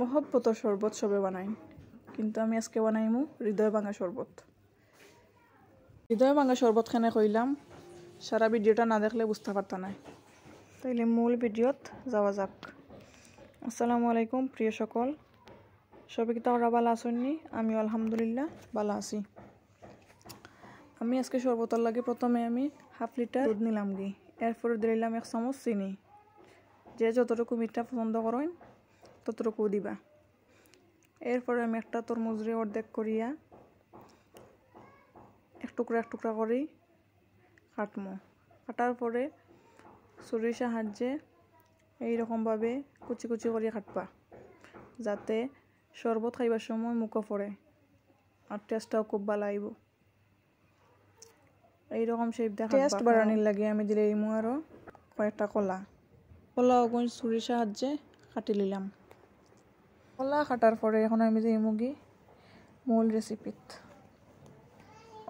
মহব্বতর শরবত সবে বানাই, কিন্তু আমি আজকে বানাইমু হৃদয় ভাঙা শরবত। হৃদয় ভাঙা শরবত খানে কইলাম, সারা ভিডিওটা না দেখলে বুঝতে পারত না। তাইলে মূল ভিডিওত যাওয়া যাক। আসসালামু আলাইকুম প্রিয় সকল, সবাই কি তোমরা ভালো আছেননি? আমি আলহামদুলিল্লাহ ভালো আছি। আমি আজকে শরবতের লাগে প্রথমে আমি হাফ লিটার দুধ নিলাম গি, এরপরে দিলাম 1 চামচ চিনি। যে যতটুকু মিঠা পছন্দ করেন ততটুকু দিবা। এরপরে আমি একটা তরমুজরে অর্ধেক করিয়া এক টুকরা করে কাটমো। কাটার পরে ছুরির সাহায্যে এইরকমভাবে কুচি কুচি করে কাটবা, যাতে শরবত খাইবার সময় মুখে পড়ে আর টেস্টটাও খুব ভালো আইব। এইরকম শেপ দেখা টেস্ট বাড়ানির লাগে আমি দিলে ইমু আরও কয়েকটা কলা ওগুন ছুরির সাহায্যে কাটি নিলাম। কলা কাটার পরে এখন আমি যে ইমুগি মূল রেসিপিত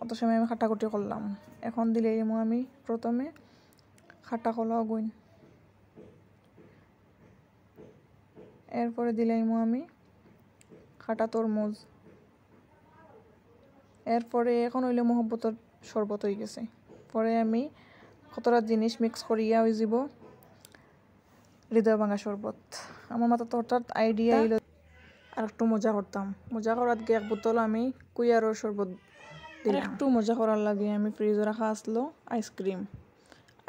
অত সময় আমি কাটাকুটি করলাম। এখন দিলে ইমু আমি প্রথমে খাটা কলা ওগুন, এরপরে দিলে ইমু আমি খাটা তরমুজ। এরপরে এখন হইলে মহব্বতের শরবত হয়ে গেছে। পরে আমি কতটা জিনিস মিক্স করিয়া হয়ে যাব হৃদয় ভাঙা শরবত। আমার মাথা তো হঠাৎ আইডিয়া এলো আর একটু মজা করতাম। মজা করার গিয়ে এক বোতল আমি কুইয়ারোর শরবত দিলাম। একটু মজা করার লাগে আমি ফ্রিজে রাখা আসলো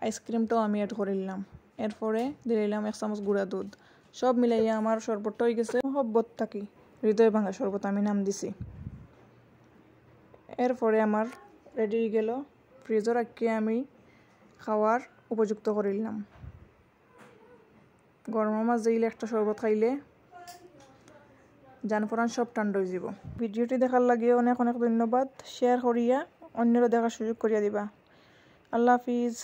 আইসক্রিমটাও আমি অ্যাড করে নিলাম। এরপরে দিলাম 1 চামচ গুঁড়া দুধ। সব মিলাইয়া আমার শরবতটা হয়ে গেছে মহব্বত থাকি হৃদয় ভাঙা শরবত আমি নাম দিছি। এরপরে আমার রেডি হয়ে গেল, ফ্রিজে রাখিয়ে আমি খাওয়ার উপযুক্ত করে নিলাম। গরমের মাঝে দিলে একটা শরবত খাইলে জান পরান সব ঠান্ডা হয়ে যাব। ভিডিওটি দেখার লাগে অনেক অনেক ধন্যবাদ। শেয়ার করিয়া অন্যরা দেখার সুযোগ করিয়া দিবা। আল্লাহ হাফিজ।